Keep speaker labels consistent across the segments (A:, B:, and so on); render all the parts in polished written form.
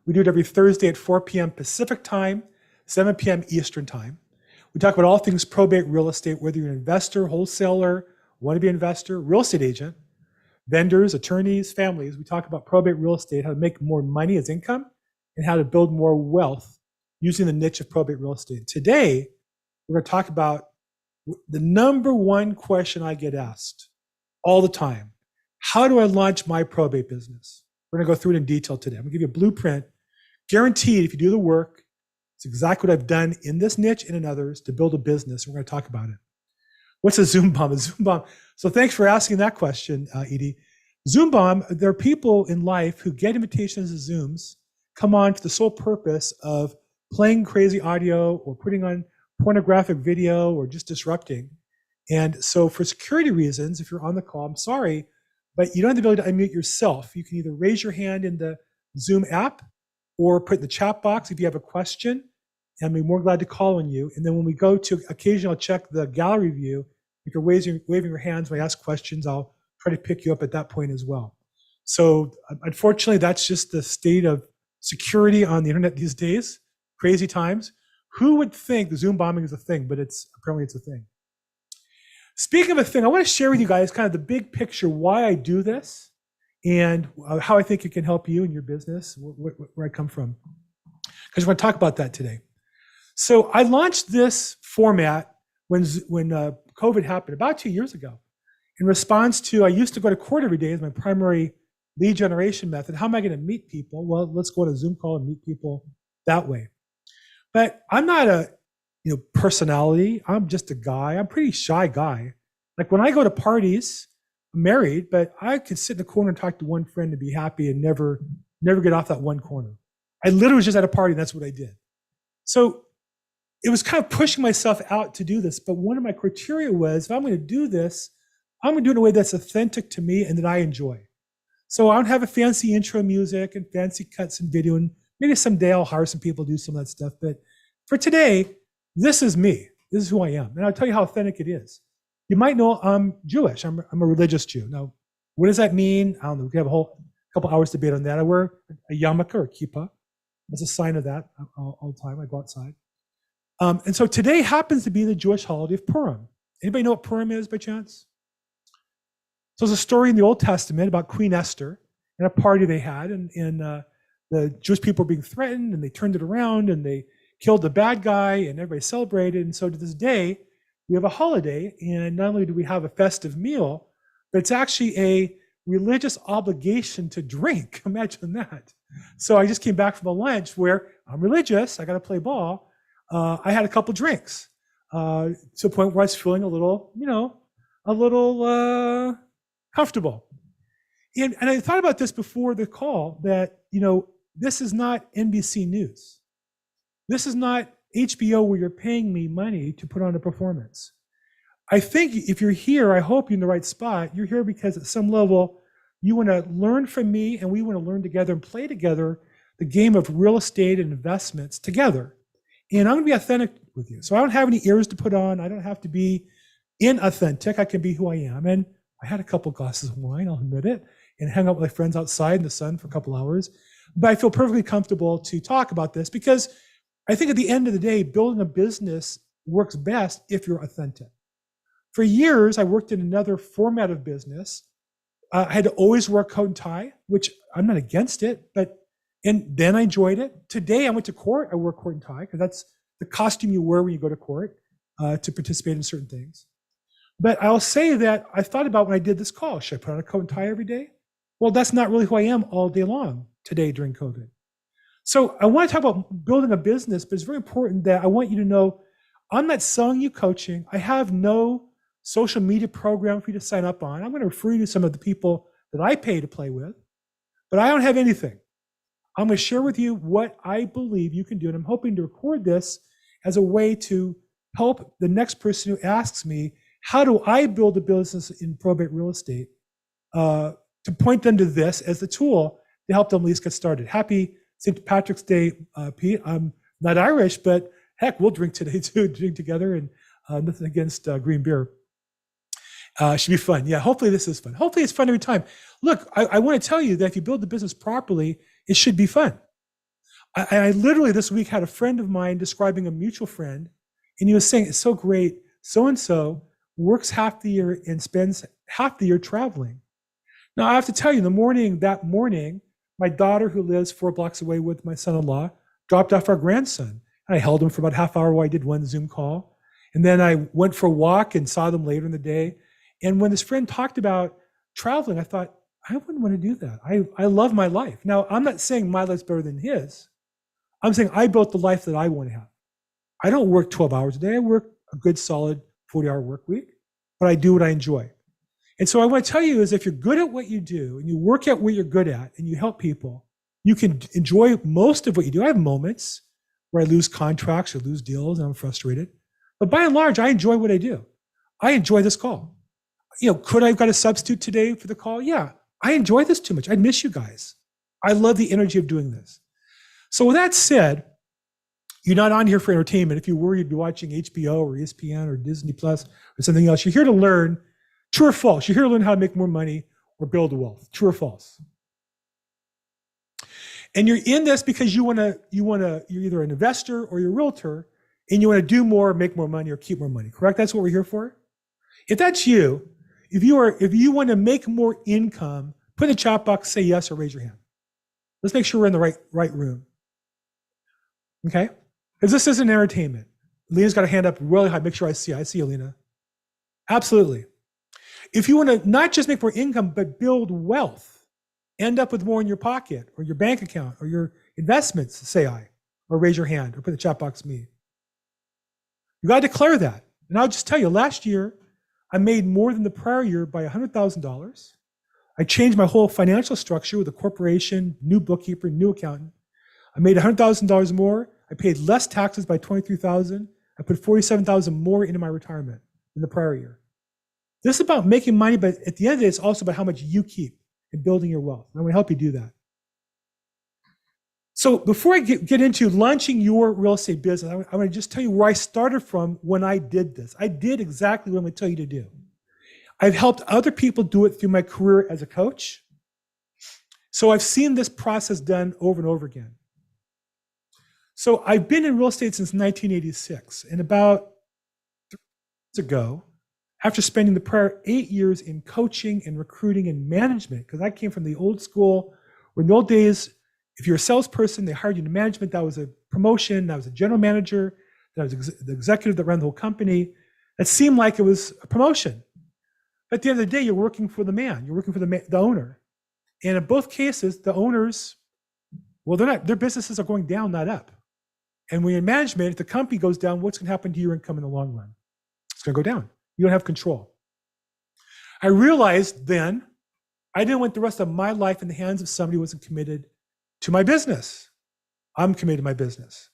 A: We do it every Thursday at 4 p.m. Pacific time, 7 p.m. Eastern time. We talk about all things probate real estate, whether you're an investor, wholesaler, wannabe investor, real estate agent, vendors, attorneys, families. We talk about probate real estate, how to make more money as income, and how to build more wealth using the niche of probate real estate. Today, we're going to talk about the number one question I get asked all the time. How do I launch my probate business? We're going to go through it in detail today. I'm going to give you a blueprint. Guaranteed, if you do the work, it's exactly what I've done in this niche and in others to build a business. We're going to talk about it. What's a Zoom bomb? A Zoom bomb. So thanks for asking that question, Edie. Zoom bomb, there are people in life who get invitations to Zooms, come on for the sole purpose of playing crazy audio or putting on pornographic video or just disrupting. And so for security reasons, if you're on the call, I'm sorry, but you don't have the ability to unmute yourself. You can either raise your hand in the Zoom app or put in the chat box if you have a question. And I'd be more glad to call on you. And then when we go to, occasionally I'll check the gallery view. If you're waving your hands when I ask questions, I'll try to pick you up at that point as well. So unfortunately, that's just the state of security on the internet these days. Crazy times. Who would think Zoom bombing is a thing, but apparently it's a thing. Speaking of a thing, I want to share with you guys kind of the big picture, why I do this and how I think it can help you in your business, where I come from. Because we're going to talk about that today. So I launched this format when COVID happened about 2 years ago in response to, I used to go to court every day as my primary lead generation method. How am I going to meet people? Well, let's go on a Zoom call and meet people that way. But I'm not a personality. I'm just a guy. I'm a pretty shy guy. Like when I go to parties, I'm married, but I can sit in the corner and talk to one friend and be happy and never get off that one corner. I literally was just at a party and that's what I did. So it was kind of pushing myself out to do this. But one of my criteria was, if I'm going to do this, I'm going to do it in a way that's authentic to me and that I enjoy. So I don't have a fancy intro music and fancy cuts and video. And maybe someday I'll hire some people to do some of that stuff. But for today, this is me. This is who I am. And I'll tell you how authentic it is. You might know I'm Jewish. I'm a religious Jew. Now, what does that mean? I don't know. We can have a whole couple hours debate on that. I wear a yarmulke or kippah as a sign of that all the time. I go outside. And so today happens to be the Jewish holiday of Purim. Anybody know what Purim is by chance? So there's a story in the Old Testament about Queen Esther and a party they had. And the Jewish people were being threatened and they turned it around and they killed the bad guy and everybody celebrated. And so to this day, we have a holiday. And not only do we have a festive meal, but it's actually a religious obligation to drink. Imagine that. So I just came back from a lunch where I'm religious. I got to play ball. I had a couple drinks to a point where I was feeling a little comfortable. And I thought about this before the call that, this is not NBC News. This is not HBO where you're paying me money to put on a performance. I think if you're here, I hope you're in the right spot. You're here because at some level, you want to learn from me and we want to learn together and play together the game of real estate and investments together. And I'm going to be authentic with you. So I don't have any ears to put on. I don't have to be inauthentic. I can be who I am. And I had a couple glasses of wine, I'll admit it, and hang out with my friends outside in the sun for a couple hours. But I feel perfectly comfortable to talk about this because I think at the end of the day, building a business works best if you're authentic. For years, I worked in another format of business. I had to always wear a coat and tie, which I'm not against it, and then I enjoyed it. Today, I went to court. I wear coat and tie because that's the costume you wear when you go to court to participate in certain things. But I'll say that I thought about when I did this call, should I put on a coat and tie every day? Well, that's not really who I am all day long today during COVID. So I want to talk about building a business, but it's very important that I want you to know I'm not selling you coaching. I have no social media program for you to sign up on. I'm going to refer you to some of the people that I pay to play with, but I don't have anything. I'm going to share with you what I believe you can do. And I'm hoping to record this as a way to help the next person who asks me, how do I build a business in probate real estate? To point them to this as the tool to help them at least get started. Happy St. Patrick's Day, Pete. I'm not Irish, but heck, we'll drink today too, drink together, and nothing against green beer. Should be fun. Yeah, hopefully this is fun. Hopefully it's fun every time. Look, I want to tell you that if you build the business properly, it should be fun. I literally this week had a friend of mine describing a mutual friend, and he was saying, it's so great. So-and-so works half the year and spends half the year traveling. Now, I have to tell you, that morning, my daughter, who lives 4 blocks away with my son-in-law, dropped off our grandson. And I held him for about a half hour while I did one Zoom call. And then I went for a walk and saw them later in the day. And when this friend talked about traveling, I thought, I wouldn't want to do that. I love my life. Now, I'm not saying my life's better than his. I'm saying I built the life that I want to have. I don't work 12 hours a day. I work a good solid 40-hour work week, but I do what I enjoy. And so I want to tell you is if you're good at what you do and you work at what you're good at and you help people, you can enjoy most of what you do. I have moments where I lose contracts or lose deals and I'm frustrated. But by and large, I enjoy what I do. I enjoy this call. Could I have got a substitute today for the call? Yeah, I enjoy this too much. I miss you guys. I love the energy of doing this. So with that said, you're not on here for entertainment. If you were, you'd be watching HBO or ESPN or Disney Plus or something else. You're here to learn, true or false. You're here to learn how to make more money or build wealth, true or false. And you're in this because you're either an investor or you're a realtor, and you want to do more, make more money, or keep more money. Correct? That's what we're here for. If that's you, if you want to make more income, put in the chat box, say yes, or raise your hand. Let's make sure we're in the right room. Okay? Because this isn't entertainment. Lena's got her hand up really high. Make sure I see you, Lena. Absolutely. If you want to not just make more income, but build wealth, end up with more in your pocket or your bank account or your investments, say I, or raise your hand or put in the chat box me. You got to declare that. And I'll just tell you, last year, I made more than the prior year by $100,000. I changed my whole financial structure with a corporation, new bookkeeper, new accountant. I made $100,000 more. I paid less taxes by $23,000. I put $47,000 more into my retirement than the prior year. This is about making money, but at the end of the day, it's also about how much you keep in building your wealth. And I'm going to help you do that. So before I get into launching your real estate business, I want to just tell you where I started from when I did this. I did exactly what I'm going to tell you to do. I've helped other people do it through my career as a coach. So I've seen this process done over and over again. So I've been in real estate since 1986. And about 3 years ago, after spending the prior 8 years in coaching and recruiting and management, because I came from the old school, where in the old days, if you're a salesperson, they hired you to management. That was a promotion. That was a general manager. That was the executive that ran the whole company. It seemed like it was a promotion. But at the end of the day, you're working for the man. You're working for the owner. And in both cases, the owners, well, their businesses are going down, not up. And when you're in management, if the company goes down, what's going to happen to your income in the long run? It's going to go down. You don't have control. I realized then I didn't want the rest of my life in the hands of somebody who wasn't committed to my business. I'm committed to my business.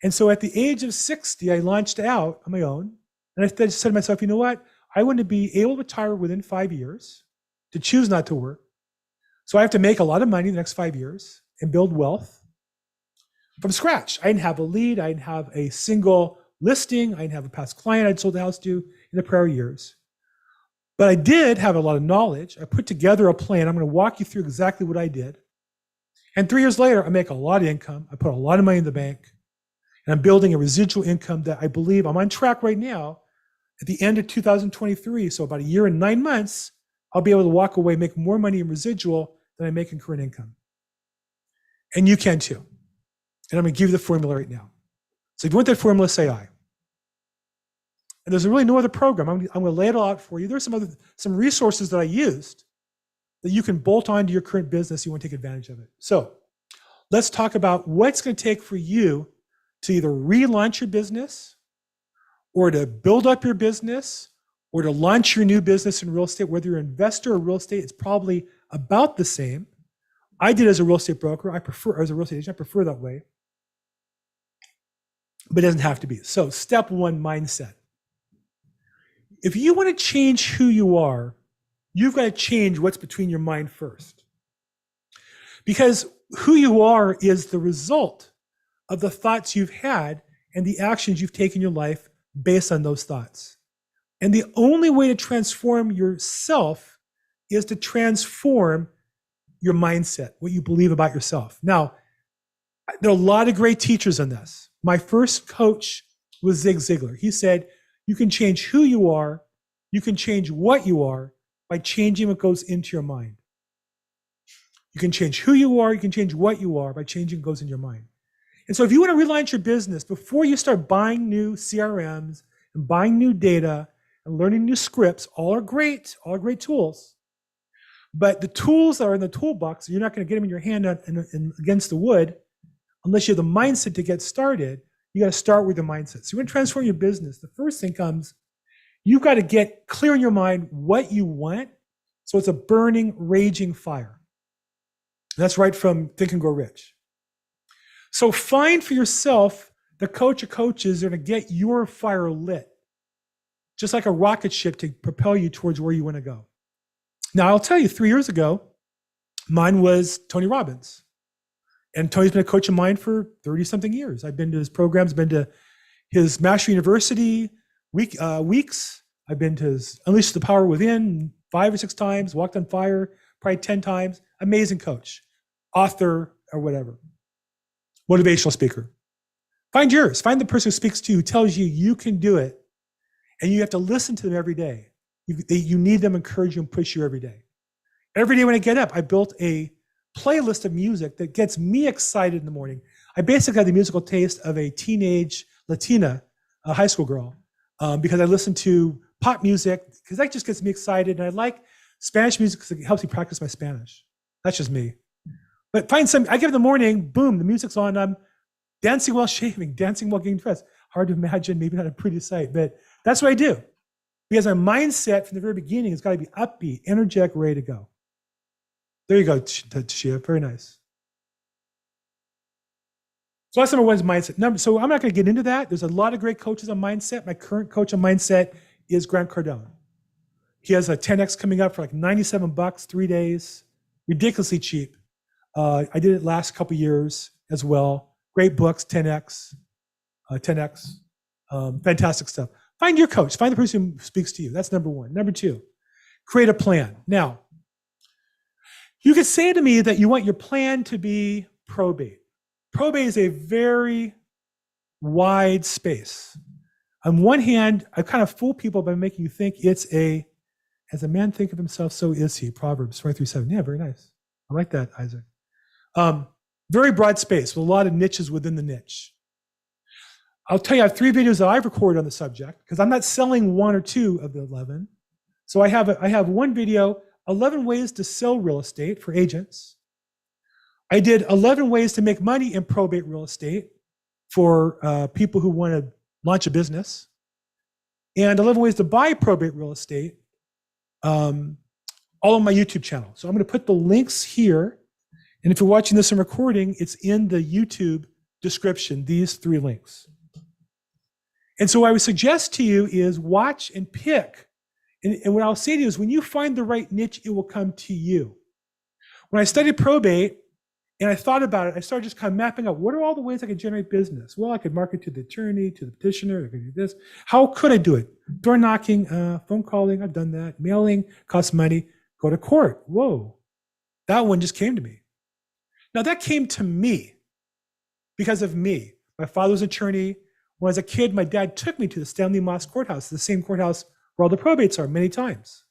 A: And so at the age of 60, I launched out on my own. And I said to myself, you know what? I want to be able to retire within 5 years, to choose not to work. So I have to make a lot of money in the next 5 years and build wealth from scratch. I didn't have a lead. I didn't have a single listing. I didn't have a past client I'd sold the house to in the prior years. But I did have a lot of knowledge. I put together a plan. I'm going to walk you through exactly what I did. And 3 years later, I make a lot of income. I put a lot of money in the bank. And I'm building a residual income that I believe I'm on track right now. At the end of 2023, so about a year and 9 months, I'll be able to walk away, make more money in residual than I make in current income. And you can too. And I'm going to give you the formula right now. So if you want that formula, say I. And there's really no other program. I'm going to lay it all out for you. There's some resources that I used that you can bolt onto your current business. You want to take advantage of it. So let's talk about what's going to take for you to either relaunch your business or to build up your business or to launch your new business in real estate. Whether you're an investor or real estate, it's probably about the same. I did as a real estate broker. As a real estate agent, I prefer that way. But it doesn't have to be. So step one, mindset. If you want to change who you are, you've got to change what's between your mind first. Because who you are is the result of the thoughts you've had and the actions you've taken in your life based on those thoughts. And the only way to transform yourself is to transform your mindset, what you believe about yourself. Now, There are a lot of great teachers in this. My first coach was Zig Ziglar. He said, you can change who you are, you can change what you are by changing what goes into your mind. You can change who you are, you can change what you are by changing what goes in your mind. And so if you want to relaunch your business, before you start buying new CRMs and buying new data and learning new scripts, all are great tools. But the tools that are in the toolbox, you're not going to get them in your hand and against the wood unless you have the mindset to get started. You got to start with the mindset. So you want to transform your business. The first thing comes, you've got to get clear in your mind what you want. So it's a burning, raging fire. That's right from Think and Grow Rich. So find for yourself the coach of coaches that are going to get your fire lit, just like a rocket ship to propel you towards where you want to go. Now, I'll tell you, 3 years ago, mine was Tony Robbins. And Tony's been a coach of mine for 30-something years. I've been to his programs, been to his Master University weeks. I've been to his Unleash the Power Within 5 or 6 times, Walked on Fire probably 10 times. Amazing coach, author, or whatever. Motivational speaker. Find yours. Find the person who speaks to you, who tells you you can do it. And you have to listen to them every day. You need them to encourage you and push you every day. Every day when I get up, I built a playlist of music that gets me excited in the morning. I basically had the musical taste of a teenage Latina high school girl because I listen to pop music because that just gets me excited. And I like Spanish music because it helps me practice my Spanish. That's just me. But find some, I get in the morning, boom, the music's on. I'm dancing while shaving, dancing while getting dressed. Hard to imagine, maybe not a pretty sight, but that's what I do. Because my mindset from the very beginning has got to be upbeat, energetic, ready to go. There you go, Shia. Very nice. So that's number one is mindset. So I'm not going to get into that. There's a lot of great coaches on mindset. My current coach on mindset is Grant Cardone. He has a 10X coming up for like $97, 3 days, ridiculously cheap. I did it last couple years as well. Great books, 10X, fantastic stuff. Find your coach. Find the person who speaks to you. That's number one. Number two, create a plan. Now, you could say to me that you want your plan to be probate. Probate is a very wide space. On one hand, I kind of fool people by making you think it's as a man think of himself, so is he. Proverbs 23:7. Yeah, very nice. I like that, Isaac. Very broad space with a lot of niches within the niche. I'll tell you, I have 3 videos that I've recorded on the subject because I'm not selling 1 or 2 of the 11. So I have one video, 11 ways to sell real estate for agents. I did 11 ways to make money in probate real estate for people who want to launch a business, and 11 ways to buy probate real estate, all on my YouTube channel. So I'm going to put the links here. And if you're watching this in recording, it's in the YouTube description, these 3 links. And so what I would suggest to you is watch and pick. And what I'll say to you is when you find the right niche, it will come to you. When I studied probate and I thought about it, I started just kind of mapping out what are all the ways I could generate business? Well, I could market to the attorney, to the petitioner, I could do this. How could I do it? Door knocking, phone calling, I've done that. Mailing costs money. Go to court. Whoa, that one just came to me. Now that came to me because of me. My father was an attorney. When I was a kid, my dad took me to the Stanley Moss Courthouse, the same courthouse where all the probates are, many times.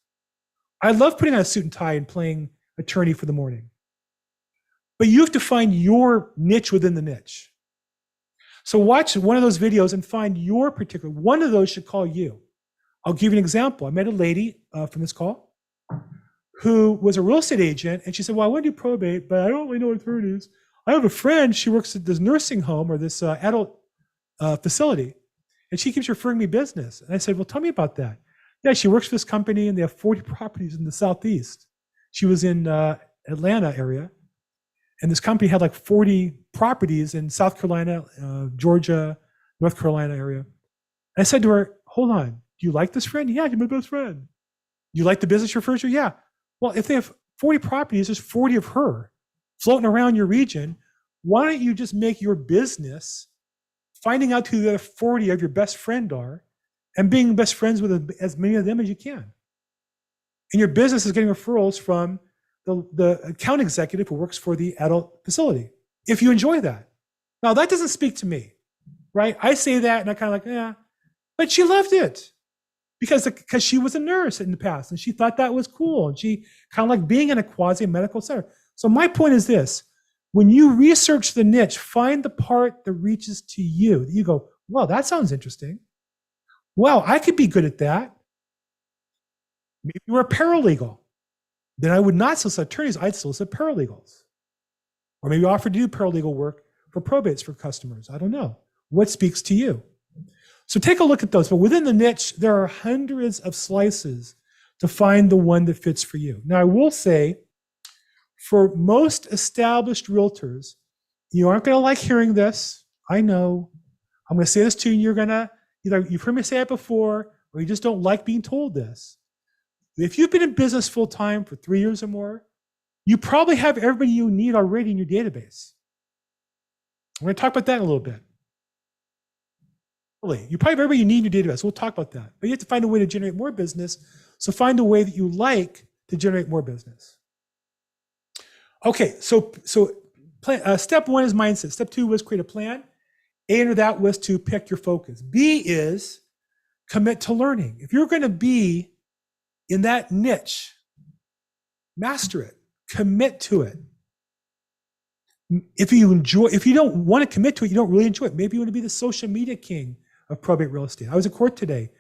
A: I love putting on a suit and tie and playing attorney for the morning. But you have to find your niche within the niche. So watch one of those videos and find your particular, one of those should call you. I'll give you an example. I met a lady from this call who was a real estate agent, and she said, well, I want to do probate, but I don't really know what it is. I have a friend, she works at this nursing home or this adult facility, and she keeps referring me business. And I said, well, tell me about that. Yeah, she works for this company, and they have 40 properties in the Southeast. She was in Atlanta area, and this company had like 40 properties in South Carolina, Georgia, North Carolina area. And I said to her, hold on, do you like this friend? Yeah, you're my best friend. You like the business you refer to? Yeah. Well, if they have 40 properties, there's 40 of her floating around your region. Why don't you just make your business finding out who the other 40 of your best friend are and being best friends with as many of them as you can? And your business is getting referrals from the account executive who works for the adult facility, if you enjoy that. Now that doesn't speak to me, right? I say that and I kind of like, yeah, but she loved it because she was a nurse in the past and she thought that was cool. And she kind of like being in a quasi medical center. So my point is this, when you research the niche, find the part that reaches to you. You go, well, that sounds interesting. Well, I could be good at that. Maybe you're a paralegal. Then I would not solicit attorneys, I'd solicit paralegals. Or maybe offer to do paralegal work for probates for customers. I don't know. What speaks to you? So take a look at those. But within the niche, there are hundreds of slices to find the one that fits for you. Now, I will say, for most established realtors, you aren't going to like hearing this. I know. I'm going to say this to you, and you're going to, either you've heard me say it before, or you just don't like being told this. If you've been in business full time for 3 years or more, you probably have everybody you need already in your database. We're going to talk about that in a little bit. Really, you probably have everybody you need in your database. We'll talk about that. But you have to find a way to generate more business. So find a way that you like to generate more business. Okay, so step one is mindset. Step two was create a plan. A under that was to pick your focus. B is commit to learning. If you're going to be in that niche, master it, commit to it. If you don't want to commit to it, you don't really enjoy it. Maybe you want to be the social media king of probate real estate. I was at court today.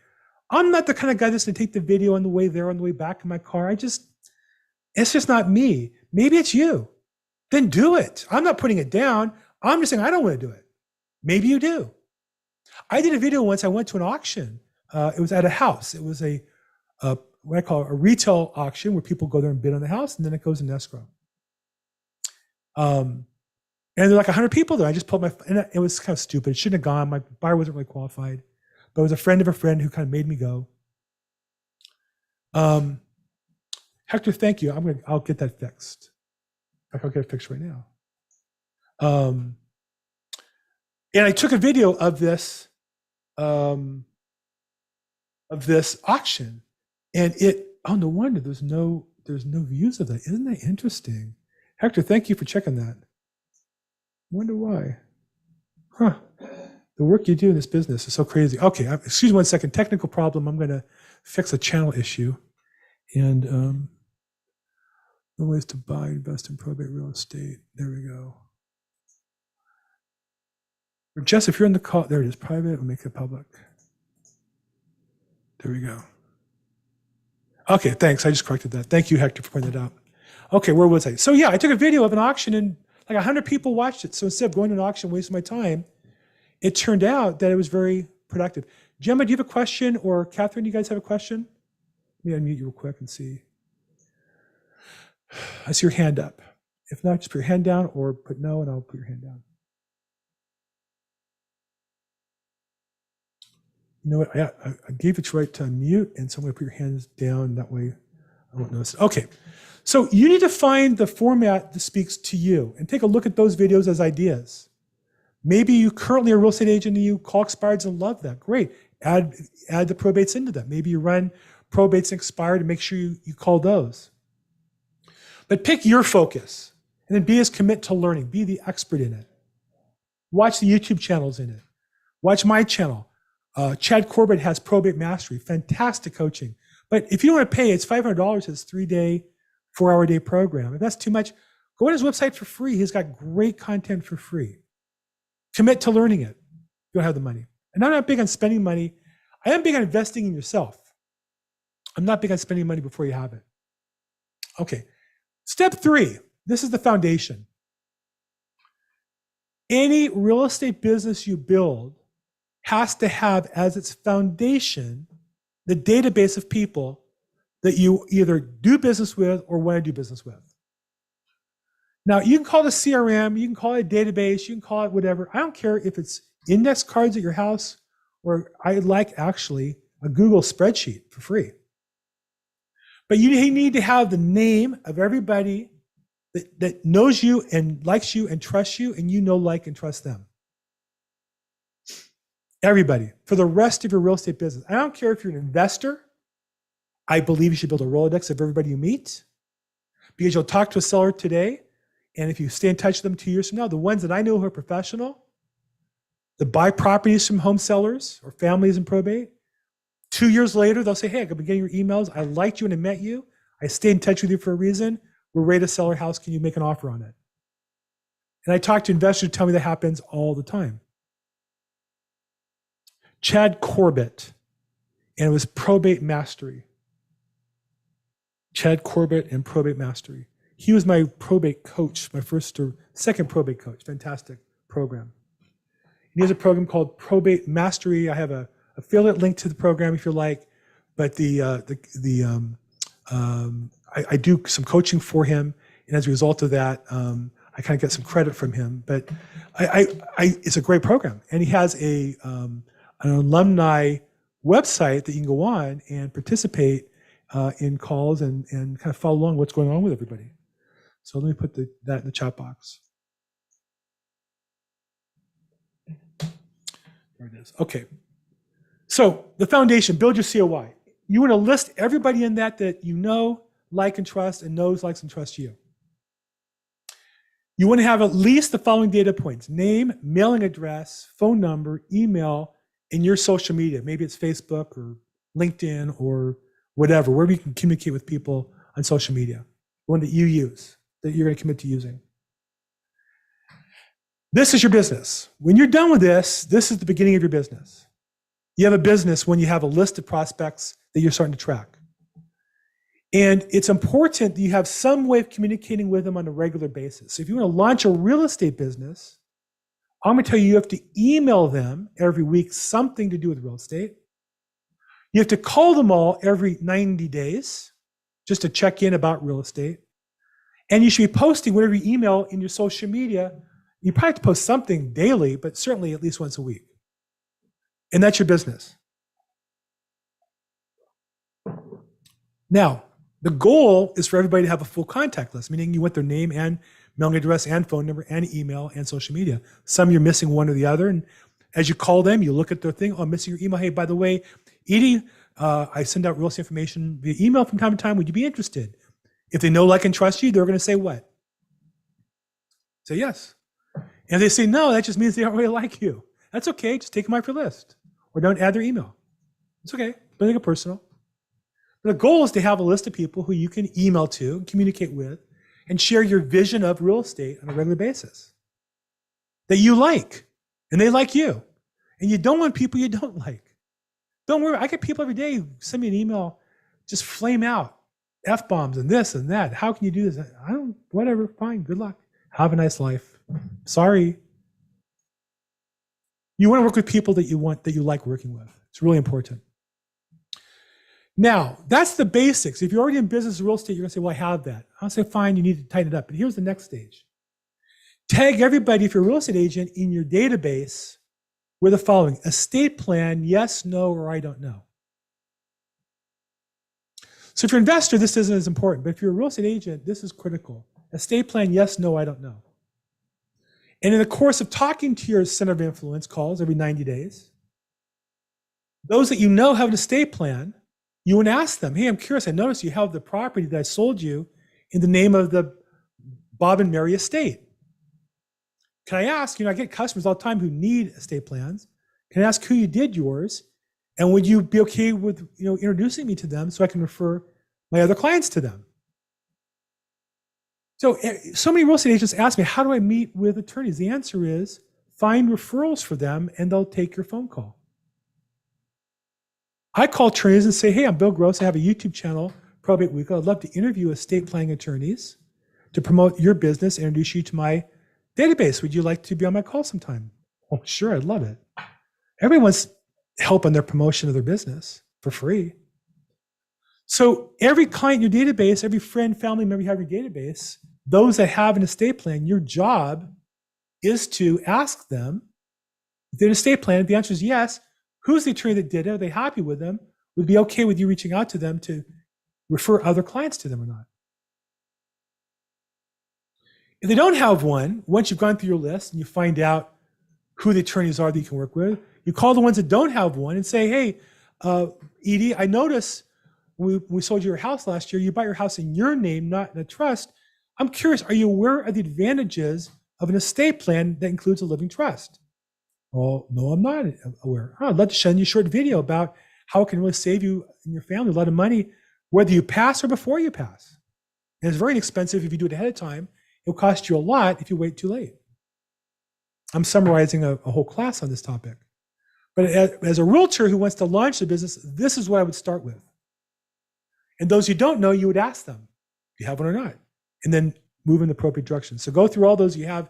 A: I'm not the kind of guy that's going to take the video on the way there, on the way back in my car. It's just not me. Maybe it's you. Then do it. I'm not putting it down. I'm just saying I don't want to do it. Maybe you do. I did a video once. I went to an auction. It was at a house. It was what I call a retail auction where people go there and bid on the house, and then it goes in escrow. And there were like 100 people there. I just pulled and it was kind of stupid. It shouldn't have gone. My buyer wasn't really qualified, but it was a friend of a friend who kind of made me go. Hector, thank you. I'll get that fixed. In fact, I'll get it fixed right now. And I took a video of this auction, and no wonder there's no views of that. Isn't that interesting? Hector, thank you for checking that. Wonder why. Huh. The work you do in this business is so crazy. Okay, excuse me 1 second. Technical problem. I'm going to fix a channel issue. And no ways to buy, invest in probate real estate. There we go. Jess, if you're in the call, there it is. Private, we'll make it public. There we go. Okay, thanks. I just corrected that. Thank you, Hector, for pointing that out. Okay, where was I? So yeah, I took a video of an auction and like 100 people watched it. So instead of going to an auction, wasting my time, it turned out that it was very productive. Gemma, do you have a question? Or Catherine, do you guys have a question? Let me unmute you real quick and see. I see your hand up. If not, just put your hand down or put no and I'll put your hand down. You know what? I gave it right to unmute, and so I'm going to put your hands down. That way I won't notice it. Okay. So you need to find the format that speaks to you and take a look at those videos as ideas. Maybe you currently are a real estate agent and you call expireds and love that. Great. Add the probates into that. Maybe you run probates and expired and make sure you call those. But pick your focus. And then B is commit to learning. Be the expert in it. Watch the YouTube channels in it. Watch my channel. Chad Corbett has Probate Mastery. Fantastic coaching. But if you don't want to pay, it's $500. It's a 3-day, 4-hour-a-day program. If that's too much, go to his website for free. He's got great content for free. Commit to learning it. You don't have the money. And I'm not big on spending money. I am big on investing in yourself. I'm not big on spending money before you have it. Okay. Step 3. This is the foundation. Any real estate business you build has to have as its foundation the database of people that you either do business with or want to do business with. Now, you can call it a CRM, you can call it a database, you can call it whatever. I don't care if it's index cards at your house, or I like actually a Google spreadsheet for free. But you need to have the name of everybody that knows you and likes you and trusts you, and you know, like, and trust them. Everybody, for the rest of your real estate business. I don't care if you're an investor. I believe you should build a Rolodex of everybody you meet, because you'll talk to a seller today, and if you stay in touch with them 2 years from now, the ones that I know who are professional, that buy properties from home sellers or families in probate. 2 years later, they'll say, hey, I've been getting your emails. I liked you and I met you. I stayed in touch with you for a reason. We're ready to sell our house. Can you make an offer on it? And I talk to investors who tell me that happens all the time. Chad Corbett, and it was Probate Mastery. Chad Corbett and Probate Mastery. He was my probate coach, my first or second probate coach. Fantastic program. He has a program called Probate Mastery. I have a affiliate link to the program if you like, but I do some coaching for him, and as a result of that, I kind of get some credit from him. But it's a great program, and he has an alumni website that you can go on and participate in calls and kind of follow along what's going on with everybody. So let me put that in the chat box. There it is. Okay. So the foundation, build your COI. You want to list everybody in that you know, like, and trust, and knows, likes, and trusts you. You want to have at least the following data points: name, mailing address, phone number, email, and your social media. Maybe it's Facebook or LinkedIn or whatever, wherever you can communicate with people on social media, one that you use, that you're going to commit to using. This is your business. When you're done with this is the beginning of your business. You have a business when you have a list of prospects that you're starting to track. And it's important that you have some way of communicating with them on a regular basis. So if you want to launch a real estate business, I'm going to tell you have to email them every week something to do with real estate. You have to call them all every 90 days just to check in about real estate. And you should be posting whatever you email in your social media. You probably have to post something daily, but certainly at least once a week. And that's your business. Now, the goal is for everybody to have a full contact list, meaning you want their name and mailing address and phone number and email and social media. Some you're missing one or the other. And as you call them, you look at their thing. Oh, I'm missing your email. Hey, by the way, Edie, I send out real estate information via email from time to time. Would you be interested? If they know, like, and trust you, they're going to say what? Say yes. And if they say no, that just means they don't really like you. That's okay. Just take them off your list or don't add their email. It's okay. Don't make it personal. The goal is to have a list of people who you can email to, communicate with, and share your vision of real estate on a regular basis that you like and they like you. And you don't want people you don't like. Don't worry. I get people every day who send me an email, just flame out F-bombs and this and that. How can you do this? I don't, whatever, fine, good luck. Have a nice life. Sorry. You want to work with people that you like working with. It's really important. Now, that's the basics. If you're already in business real estate, you're going to say, well, I have that. I'll say, fine, you need to tighten it up. But here's the next stage. Tag everybody, if you're a real estate agent, in your database with the following: estate plan, yes, no, or I don't know. So if you're an investor, this isn't as important. But if you're a real estate agent, this is critical. Estate plan, yes, no, I don't know. And in the course of talking to your center of influence calls every 90 days, those that you know have an estate plan, you want to ask them, hey, I'm curious, I noticed you have the property that I sold you in the name of the Bob and Mary estate. Can I ask, I get customers all the time who need estate plans. Can I ask who you did yours? And would you be okay with introducing me to them so I can refer my other clients to them? So many real estate agents ask me, how do I meet with attorneys? The answer is find referrals for them and they'll take your phone call. I call attorneys and say, hey, I'm Bill Gross. I have a YouTube channel, Probate Weekly. I'd love to interview estate planning attorneys to promote your business and introduce you to my database. Would you like to be on my call sometime? Oh, sure, I'd love it. Everyone wants help on their promotion of their business for free. So every client in your database, every friend, family member you have in your database, those that have an estate plan, your job is to ask them if they have an estate plan. If the answer is yes, who's the attorney that did it? Are they happy with them? Would be okay with you reaching out to them to refer other clients to them or not? If they don't have one, once you've gone through your list and you find out who the attorneys are that you can work with, you call the ones that don't have one and say, hey, Edie, I noticed when we sold you your house last year, you bought your house in your name, not in a trust. I'm curious, are you aware of the advantages of an estate plan that includes a living trust? Oh, no, I'm not aware. I'd love to send you a short video about how it can really save you and your family a lot of money, whether you pass or before you pass. And it's very inexpensive if you do it ahead of time. It'll cost you a lot if you wait too late. I'm summarizing a whole class on this topic. But as a realtor who wants to launch the business, this is what I would start with. And those who don't know, you would ask them, do you have one or not? And then move in the appropriate direction. So go through all those you have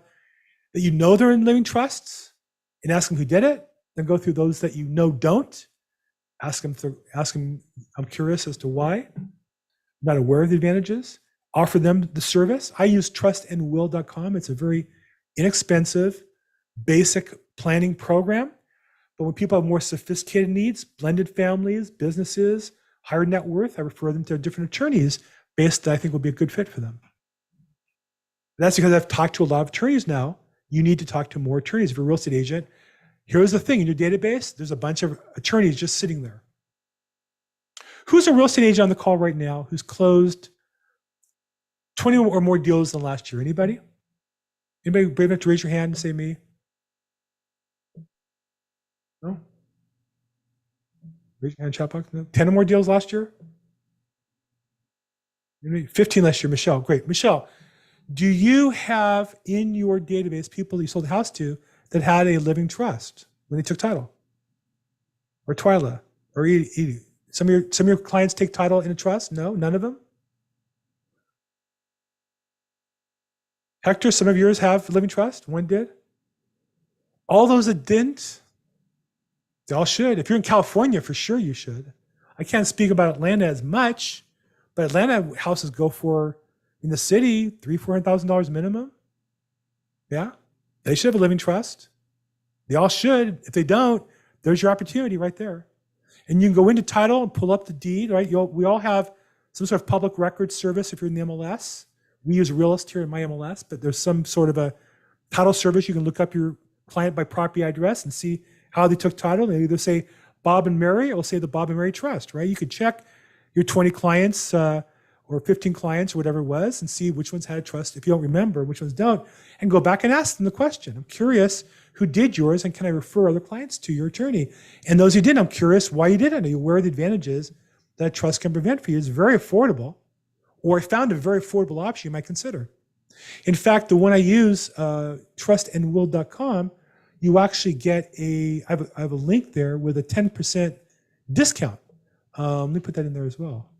A: that you know they're in living trusts and ask them who did it. Then go through those that you know don't. Ask them, I'm curious as to why. I'm not aware of the advantages. Offer them the service. I use trustandwill.com. It's a very inexpensive, basic planning program. But when people have more sophisticated needs, blended families, businesses, higher net worth, I refer them to different attorneys based that I think will be a good fit for them. That's because I've talked to a lot of attorneys now. You need to talk to more attorneys. If you're a real estate agent, here's the thing, in your database, there's a bunch of attorneys just sitting there. Who's a real estate agent on the call right now who's closed 20 or more deals in the last year? Anybody? Anybody brave enough to raise your hand and say me? No? Raise your hand, chat box. No? 10 or more deals last year? 15 last year. Michelle, great. Michelle, do you have in your database people you sold the house to that had a living trust when they took title? Or Twyla? Or Edie? Some of your clients take title in a trust? No, none of them? Hector, some of yours have living trust? One did? All those that didn't? They all should. If you're in California, for sure you should. I can't speak about Atlanta as much, but Atlanta houses go for, in the city, $300,000-$400,000 minimum. Yeah, they should have a living trust. They all should. If they don't, there's your opportunity right there. And you can go into title and pull up the deed, right? We all have some sort of public record service if you're in the MLS. We use Realist here in my MLS, but there's some sort of a title service. You can look up your client by property address and see how they took title. They either say Bob and Mary, or it'll say the Bob and Mary Trust, right? You could check your 20 clients or 15 clients or whatever it was and see which ones had a trust. If you don't remember, which ones don't, and go back and ask them the question. I'm curious who did yours and can I refer other clients to your attorney? And those who didn't, I'm curious why you didn't. Are you aware of the advantages that trust can prevent for you? It's very affordable, or I found a very affordable option you might consider. In fact, the one I use, trustandwill.com, you actually get I have a link there with a 10% discount. Let me put that in there as well.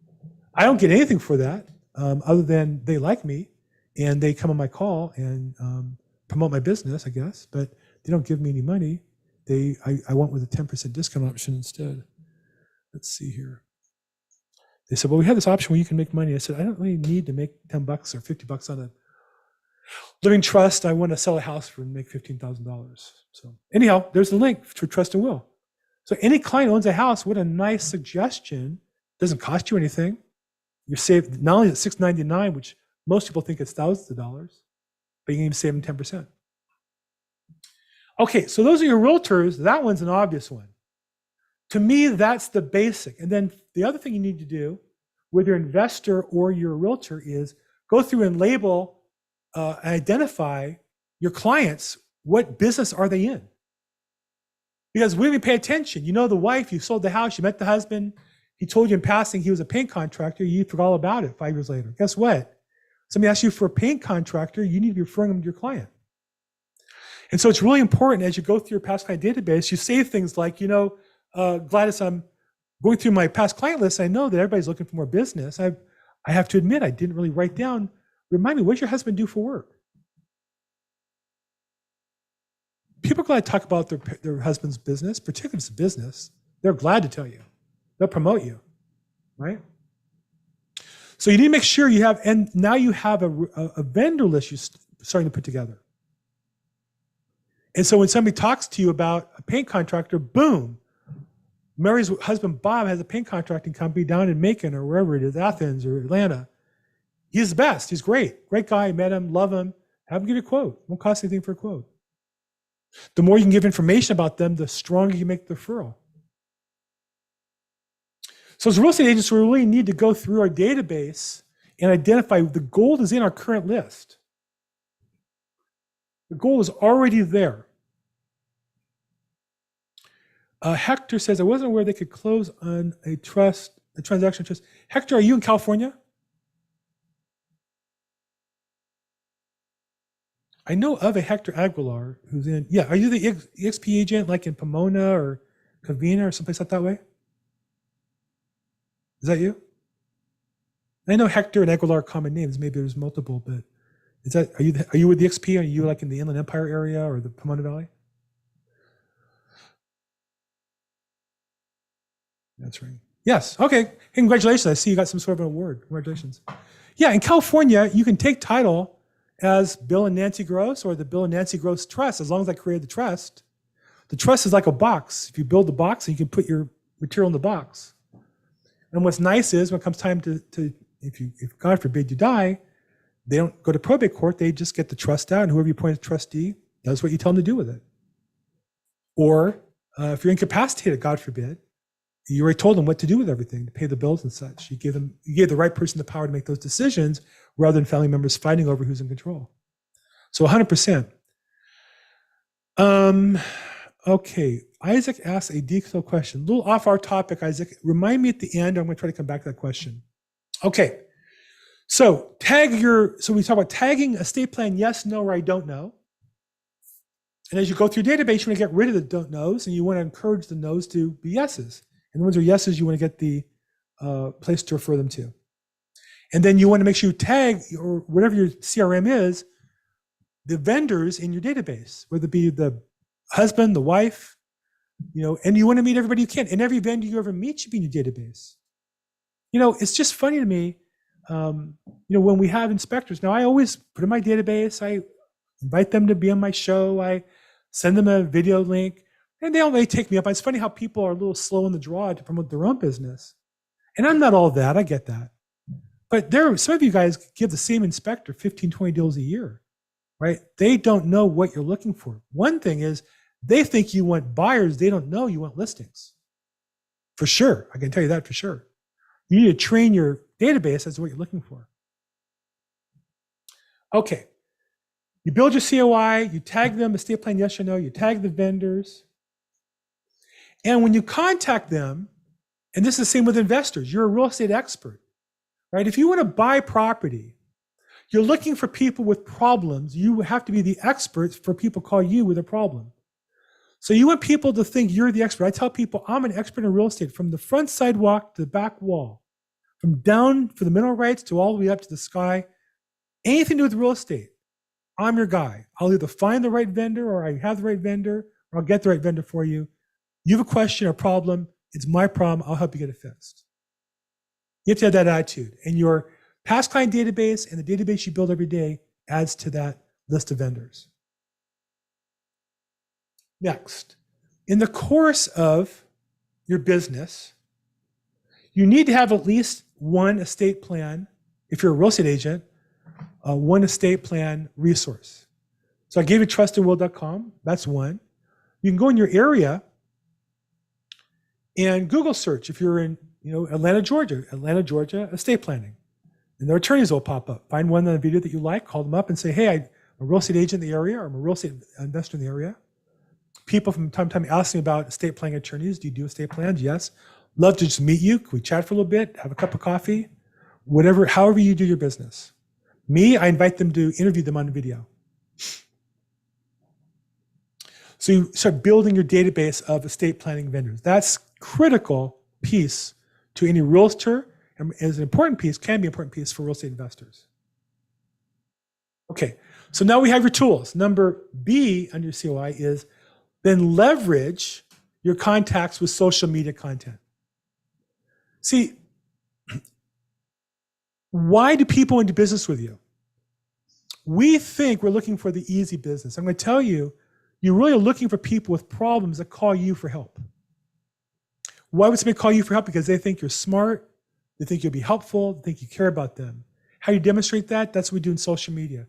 A: I don't get anything for that other than they like me and they come on my call and promote my business, I guess, but they don't give me any money. I went with a 10% discount option instead. Let's see here. They said, well, we have this option where you can make money. I said, I don't really need to make $10 or $50 on a living trust. I want to sell a house for and make $15,000. So anyhow, there's the link for Trust and Will. So any client owns a house, what a nice suggestion. Doesn't cost you anything. You're saved not only at $699, which most people think it's thousands of dollars, but you can even save them 10%. Okay, so those are your realtors. That one's an obvious one. To me, that's the basic. And then the other thing you need to do, whether you're an investor or you're a realtor, is go through and label and identify your clients. What business are they in? Because we didn't pay attention. You know the wife, you sold the house, you met the husband, he told you in passing he was a paint contractor, you forgot all about it 5 years later. Guess what? Somebody asks you for a paint contractor, you need to be referring them to your client. And so it's really important as you go through your past client database, you say things like, Gladys, I'm going through my past client list. I know that everybody's looking for more business. I have to admit, I didn't really write down, remind me, what does your husband do for work? People are glad to talk about their husband's business, particularly if it's a business. They're glad to tell you. They'll promote you, right? So you need to make sure you have, and now you have a vendor list you're starting to put together. And so when somebody talks to you about a paint contractor, boom, Mary's husband, Bob, has a paint contracting company down in Macon or wherever it is, Athens or Atlanta. He's the best. He's great. Great guy. Met him, love him. Have him give you a quote. Won't cost anything for a quote. The more you can give information about them, the stronger you make the referral. So as real estate agents, we really need to go through our database and identify the gold is in our current list. The gold is already there. Hector says, I wasn't aware they could close on a transaction trust. Hector, are you in California? I know of a Hector Aguilar who's in, yeah, are you the EXP agent like in Pomona or Covina or someplace like that way? Is that you? I know Hector and Aguilar are common names. Maybe there's multiple, but is that, are you with the EXP? Are you like in the Inland Empire area or the Pomona Valley? That's right. Yes. Okay. Hey, congratulations. I see you got some sort of an award. Congratulations. Yeah. In California, you can take title as Bill and Nancy Gross or the Bill and Nancy Gross Trust, as long as I created the trust. The trust is like a box. If you build the box, you can put your material in the box. And what's nice is when it comes time to if God forbid you die, they don't go to probate court. They just get the trust out, and whoever you appoint as trustee does what you tell them to do with it. Or if you're incapacitated, God forbid, you already told them what to do with everything, to pay the bills and such. You gave the right person the power to make those decisions rather than family members fighting over who's in control. So 100%. Okay, Isaac asks a detailed question. A little off our topic, Isaac. Remind me at the end. I'm going to try to come back to that question. Okay, so we talk about tagging estate plan, yes, no, or I don't know. And as you go through your database, you want to get rid of the don't knows, and you want to encourage the no's to be yeses. And the ones that are yeses, you want to get the place to refer them to. And then you want to make sure you tag, or whatever your CRM is, the vendors in your database, whether it be the husband, the wife, and you want to meet everybody you can. And every vendor you ever meet should be in your database. It's just funny to me, when we have inspectors. Now, I always put in my database, I invite them to be on my show, I send them a video link, and they take me up. It's funny how people are a little slow in the draw to promote their own business. And I'm not all that, I get that. But some of you guys give the same inspector 15, 20 deals a year, right? They don't know what you're looking for. One thing is they think you want buyers. They don't know you want listings. For sure. I can tell you that for sure. You need to train your database as to what you're looking for. Okay. You build your COI, you tag them, estate plan, yes or no, you tag the vendors. And when you contact them, and this is the same with investors, you're a real estate expert, right? If you want to buy property, you're looking for people with problems. You have to be the expert for people call you with a problem. So you want people to think you're the expert. I tell people I'm an expert in real estate from the front sidewalk to the back wall, from down for the mineral rights to all the way up to the sky. Anything to do with real estate, I'm your guy. I'll either find the right vendor or I have the right vendor or I'll get the right vendor for you. You have a question or problem, it's my problem, I'll help you get it fixed. You have to have that attitude. And your past client database and the database you build every day adds to that list of vendors. Next, in the course of your business, you need to have at least one estate plan, if you're a real estate agent, one estate plan resource. So I gave you trustedwill.com, that's one. You can go in your area and Google search if you're in Atlanta, Georgia estate planning. And their attorneys will pop up. Find one on the video that you like, call them up and say, hey, I'm a real estate agent in the area, or I'm a real estate investor in the area. People from time to time ask me about estate planning attorneys. Do you do estate plans? Yes. Love to just meet you. Can we chat for a little bit, have a cup of coffee? However you do your business. Me, I invite them to interview them on video. So you start building your database of estate planning vendors. That's critical piece to any realtor, and is an important piece, can be an important piece for real estate investors. Okay, so now we have your tools. Number B under your COI is then leverage your contacts with social media content. See, why do people want to do business with you? We think we're looking for the easy business. I'm going to tell you, you're really looking for people with problems that call you for help. Why would somebody call you for help? Because they think you're smart, they think you'll be helpful, they think you care about them. How you demonstrate that? That's what we do in social media.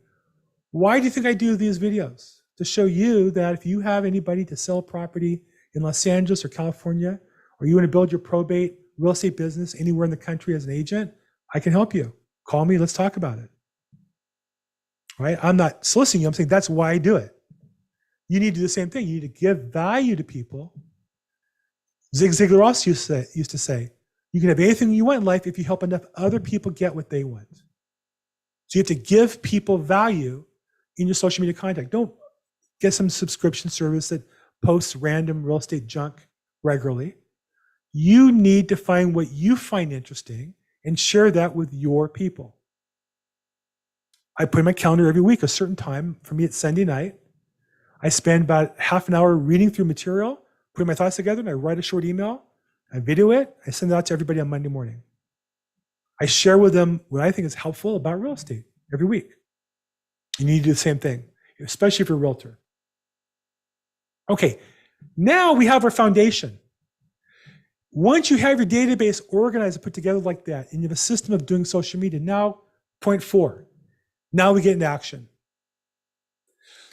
A: Why do you think I do these videos? To show you that if you have anybody to sell property in Los Angeles or California, or you want to build your probate real estate business anywhere in the country as an agent, I can help you. Call me, let's talk about it. Right? I'm not soliciting you, I'm saying that's why I do it. You need to do the same thing. You need to give value to people Zig Ziglar also used to say, you can have anything you want in life if you help enough other people get what they want. So you have to give people value in your social media contact. Don't get some subscription service that posts random real estate junk regularly. You need to find what you find interesting and share that with your people. I put in my calendar every week a certain time. For me, it's Sunday night. I spend about half an hour reading through material, putting my thoughts together, and I write a short email. I video it. I send it out to everybody on Monday morning. I share with them what I think is helpful about real estate every week. You need to do the same thing, especially if you're a realtor. Okay, now we have our foundation. Once you have your database organized and put together like that, and you have a system of doing social media, now, point 4, now we get into action.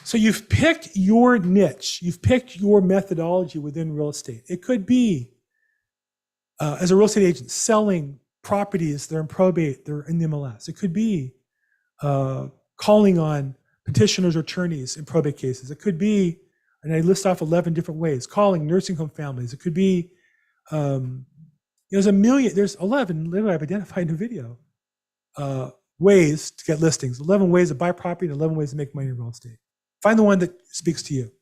A: So you've picked your niche, you've picked your methodology within real estate. It could be, as a real estate agent, selling properties that are in probate, they're in the MLS. It could be calling on petitioners or attorneys in probate cases. It could be, and I list off 11 different ways, calling nursing home families. It could be, there's 11, literally I've identified in the video, ways to get listings, 11 ways to buy property and 11 ways to make money in real estate. Find the one that speaks to you.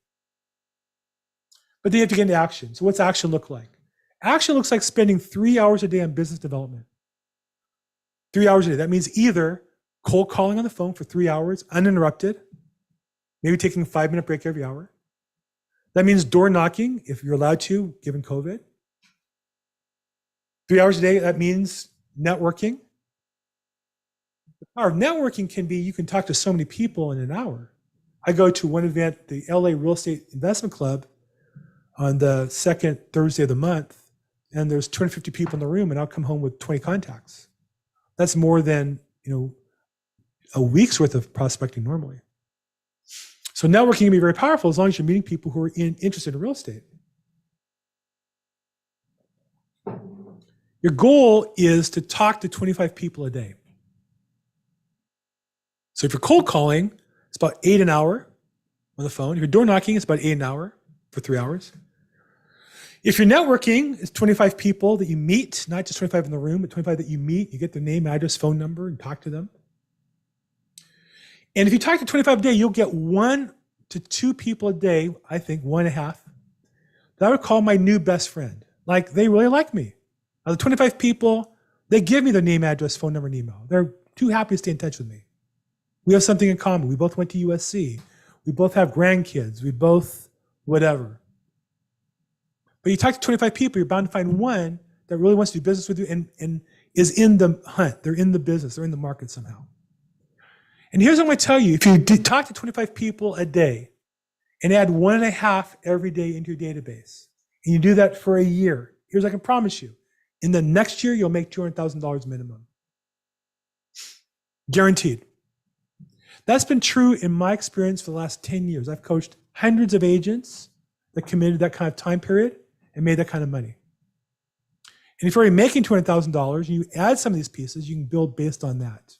A: But then you have to get into action. So what's action look like? Action looks like spending 3 hours a day on business development. 3 hours a day. That means either cold calling on the phone for 3 hours, uninterrupted, maybe taking a 5-minute break every hour. That means door knocking, if you're allowed to, given COVID. 3 hours a day, that means networking. The power of networking can be, you can talk to so many people in an hour. I go to one event, the LA Real Estate Investment Club, on the second Thursday of the month, and there's 250 people in the room, and I'll come home with 20 contacts. That's more than, a week's worth of prospecting normally. So networking can be very powerful as long as you're meeting people who are interested in real estate. Your goal is to talk to 25 people a day. So if you're cold calling, it's about 8 an hour on the phone. If you're door knocking, it's about 8 an hour for 3 hours. If you're networking, it's 25 people that you meet, not just 25 in the room, but 25 that you meet. You get their name, address, phone number, and talk to them. And if you talk to 25 a day, you'll get 1 to 2 people a day, I think 1.5, that I would call my new best friend. Like, they really like me. Of the 25 people, they give me their name, address, phone number, and email. They're too happy to stay in touch with me. We have something in common. We both went to USC. We both have grandkids. We both whatever. But you talk to 25 people, you're bound to find one that really wants to do business with you and is in the hunt. They're in the business. They're in the market somehow. And here's what I'm going to tell you. If you talk to 25 people a day and add 1.5 every day into your database, and you do that for a year, here's what I can promise you. In the next year, you'll make $200,000 minimum. Guaranteed. That's been true in my experience for the last 10 years. I've coached hundreds of agents that committed that kind of time period and made that kind of money. And if you're already making $200,000 and you add some of these pieces, you can build based on that.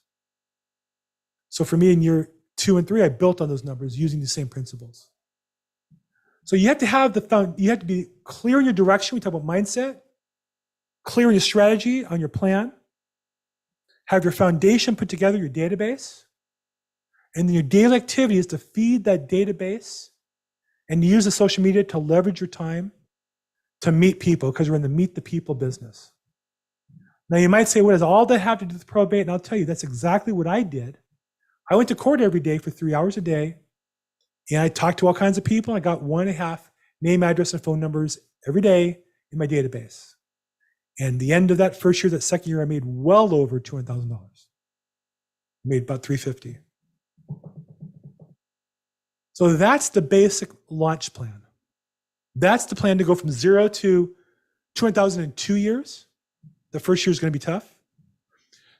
A: So for me in year 2 and 3, I built on those numbers using the same principles. So you have to have you have to be clear in your direction. We talk about mindset, clear in your strategy on your plan, have your foundation put together, your database, and then your daily activity is to feed that database and use the social media to leverage your time to meet people, because we're in the meet the people business. Now you might say, what does all that have to do with probate? And I'll tell you, that's exactly what I did. I went to court every day for 3 hours a day, and I talked to all kinds of people. I got 1.5 name, address, and phone numbers every day in my database. And the end of that first year, that second year, I made well over $200,000. Made about $350,000. So that's the basic launch plan. That's the plan to go from 0 to 200,000 in 2 years. The first year is going to be tough.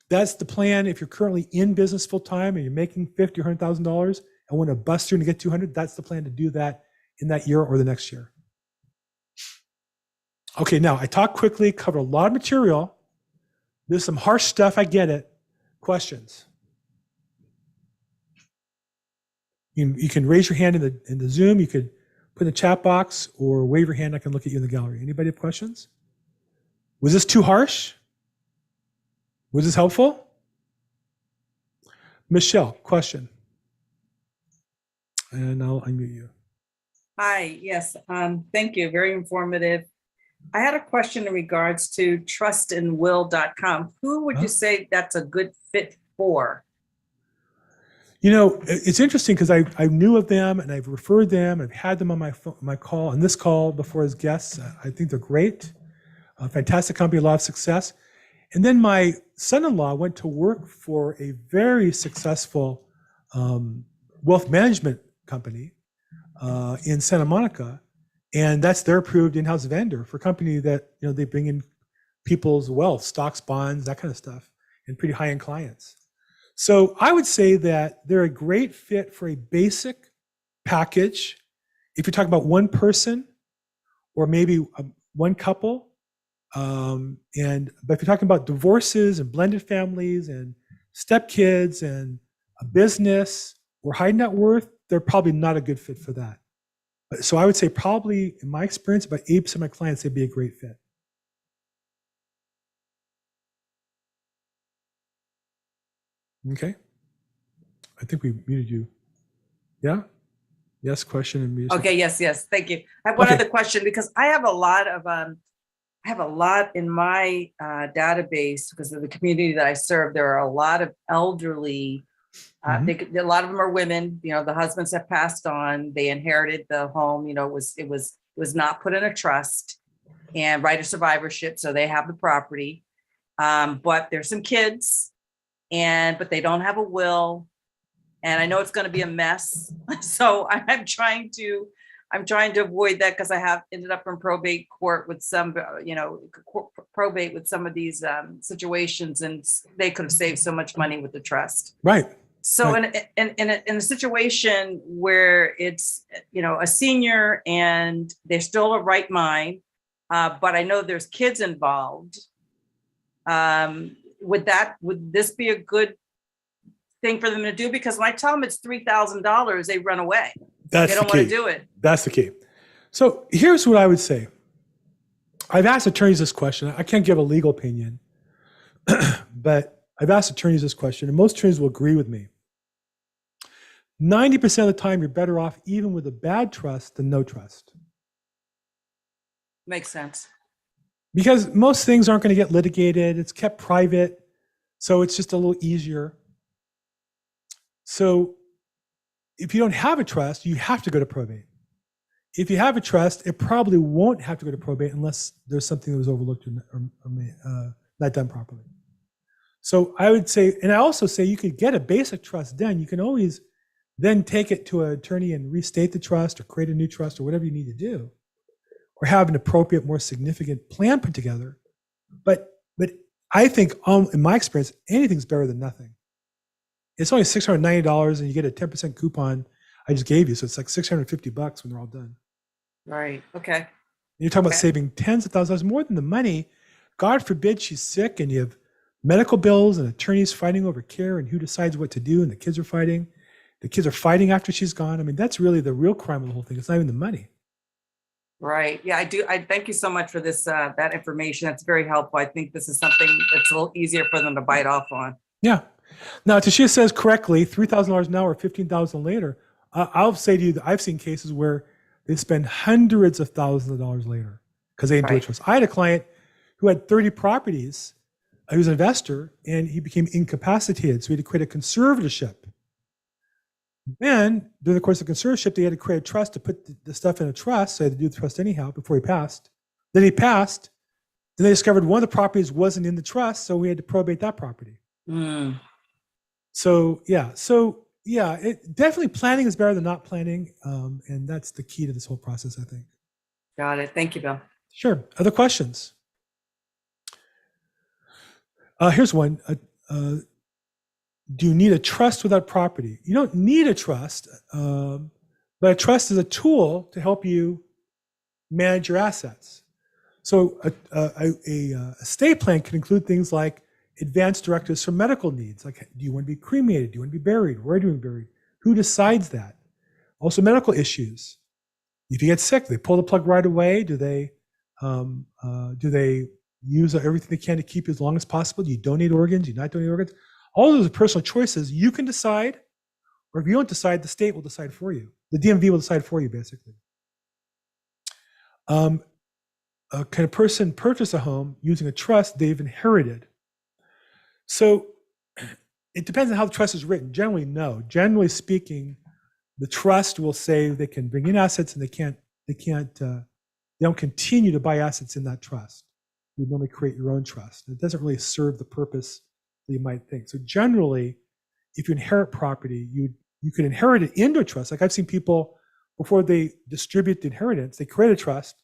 A: That's the plan if you're currently in business full time and you're making $50,000 or $100,000 and want to bust through and get 200. That's the plan to do that in that year or the next year. Okay, now I talked quickly, covered a lot of material. There's some harsh stuff, I get it. Questions? You can raise your hand in the Zoom. You could put in the chat box or wave your hand. I can look at you in the gallery. Anybody have questions? Was this too harsh? Was this helpful? Michelle, question. And I'll unmute you.
B: Hi, yes, thank you. Very informative. I had a question in regards to trustandwill.com. Who would you say that's a good fit for?
A: You know, it's interesting because I knew of them and I've referred them. I've had them on my call, on this call before as guests. I think they're great. A fantastic company, a lot of success. And then my son-in-law went to work for a very successful wealth management company in Santa Monica. And that's their approved in-house vendor for a company that, you know, they bring in people's wealth, stocks, bonds, that kind of stuff, and pretty high-end clients. So I would say that they're a great fit for a basic package. If you're talking about one person or maybe one couple, but if you're talking about divorces and blended families and stepkids and a business or high net worth, they're probably not a good fit for that. So I would say probably, in my experience, about 8% of my clients, they'd be a great fit. Okay. I think we muted you. Yeah? Yes, question and music.
B: Okay, yes, thank you. I have one other question because I have a lot in my database because of the community that I serve. There are a lot of elderly. A lot of them are women. You know, the husbands have passed on. They inherited the home. You know, it was not put in a trust and right of survivorship, so they have the property. But there's some kids, but they don't have a will, and I know it's going to be a mess. So I'm trying to avoid that because I have ended up in probate court with some, probate with some of these situations, and they could have saved so much money with the trust.
A: Right.
B: So right. In a situation where it's, you know, a senior and they're still a right mind, but I know there's kids involved. Would this be a good thing for them to do? Because when I tell them it's $3,000, they run away. They don't want to do it.
A: That's the key. So here's what I would say. I've asked attorneys this question. I can't give a legal opinion, but I've asked attorneys this question, and most attorneys will agree with me. 90% of the time, you're better off even with a bad trust than no trust.
B: Makes sense.
A: Because most things aren't going to get litigated. It's kept private. So it's just a little easier. So if you don't have a trust, you have to go to probate. If you have a trust, it probably won't have to go to probate unless there's something that was overlooked or not done properly. So I would say, and I also say you could get a basic trust done. You can always then take it to an attorney and restate the trust or create a new trust or whatever you need to do, or have an appropriate, more significant plan put together. But I think, in my experience, anything's better than nothing. It's only $690 and you get a 10% coupon I just gave you. So it's like $650 when they're all done.
B: Right. Okay. And
A: you're talking about saving tens of thousands of dollars more than the money. God forbid she's sick and you have medical bills and attorneys fighting over care and who decides what to do, and the kids are fighting. The kids are fighting after she's gone. I mean, that's really the real crime of the whole thing. It's not even the money.
B: Right. Yeah, I do. I thank you so much for this, that information. That's very helpful. I think this is something that's a little easier for them to bite off on.
A: Yeah. Now, Tashia says correctly, $3,000 now or $15,000 later. I'll say to you that I've seen cases where they spend hundreds of thousands of dollars later because they didn't do a trust. I had a client who had 30 properties. He was an investor and he became incapacitated. So he had to create a conservatorship. Then, during the course of conservatorship, they had to create a trust to put the stuff in a trust. So they had to do the trust anyhow before he passed. Then he passed. Then they discovered one of the properties wasn't in the trust, so we had to probate that property. So definitely planning is better than not planning, and that's the key to this whole process, I think.
B: Got it. Thank you, Bill.
A: Sure. Other questions? Here's one. Do you need a trust without property? You don't need a trust, but a trust is a tool to help you manage your assets. So a estate plan can include things like advanced directives for medical needs. Like, do you want to be cremated? Do you want to be buried? Where do you want to be buried? Who decides that? Also medical issues. If you get sick, they pull the plug right away. Do they use everything they can to keep you as long as possible? Do you donate organs? Do you not donate organs? All those are personal choices. You can decide, or if you don't decide, the state will decide for you. The DMV will decide for you, basically. Can a person purchase a home using a trust they've inherited? So it depends on how the trust is written. Generally, no. Generally speaking, the trust will say they can bring in assets and they don't continue to buy assets in that trust. You normally create your own trust. It doesn't really serve the purpose that you might think. So generally, if you inherit property, you can inherit it into a trust. Like I've seen people, before they distribute the inheritance, they create a trust.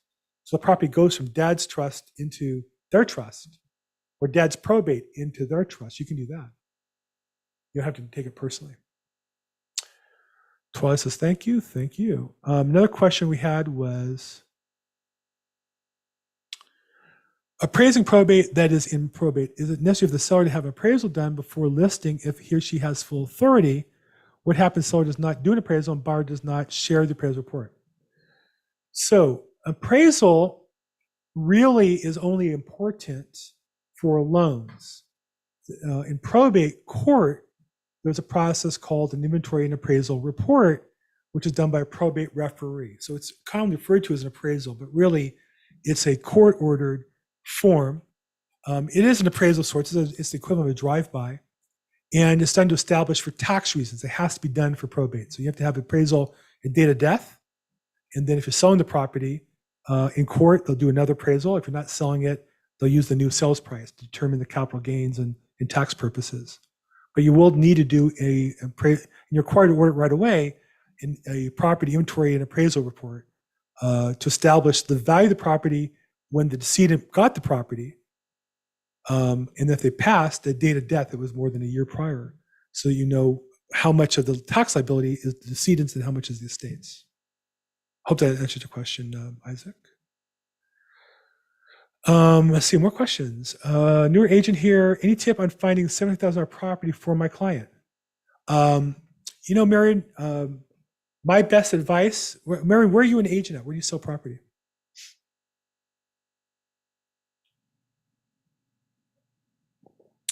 A: So the property goes from dad's trust into their trust, or dad's probate into their trust. You can do that. You don't have to take it personally. Twilight says, thank you, thank you. Another question we had was, appraising probate that is in probate, is it necessary for the seller to have appraisal done before listing if he or she has full authority? What happens if the seller does not do an appraisal and buyer does not share the appraisal report? So appraisal really is only important for loans. In probate court, there's a process called an inventory and appraisal report, which is done by a probate referee. So it's commonly referred to as an appraisal, but really it's a court-ordered form. It is an appraisal of sorts. It's the equivalent of a drive-by. And it's done to establish for tax reasons. It has to be done for probate. So you have to have appraisal at date of death. And then if you're selling the property in court, they'll do another appraisal. If you're not selling it, they'll use the new sales price to determine the capital gains and tax purposes. But you will need to do and you're required to order it right away, in a property inventory and appraisal report to establish the value of the property when the decedent got the property. And if they passed the date of death, it was more than a year prior. So you know how much of the tax liability is the decedent's and how much is the estate's. Hope that answers your question, Isaac. Let's see, more questions. Newer agent here. Any tip on finding $70,000 property for my client? Marion, my best advice, Marion, where are you an agent at? Where do you sell property?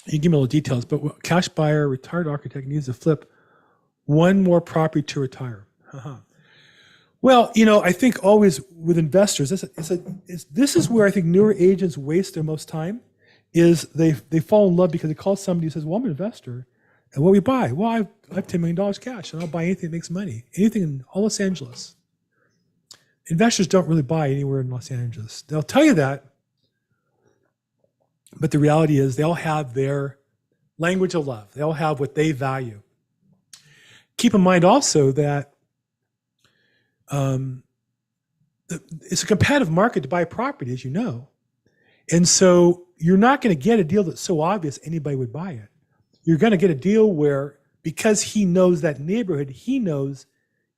A: You can give me a little details, but cash buyer, retired architect needs to flip one more property to retire. Well, I think always with investors, this is where I think newer agents waste their most time. Is they fall in love because they call somebody who says, "Well, I'm an investor, and what we buy? Well, I have $10 million cash, and I'll buy anything that makes money, anything in all Los Angeles." Investors don't really buy anywhere in Los Angeles. They'll tell you that, but the reality is they all have their language of love. They all have what they value. Keep in mind also that it's a competitive market to buy property, as you know. And so you're not going to get a deal that's so obvious anybody would buy it. You're going to get a deal where, because he knows that neighborhood, he knows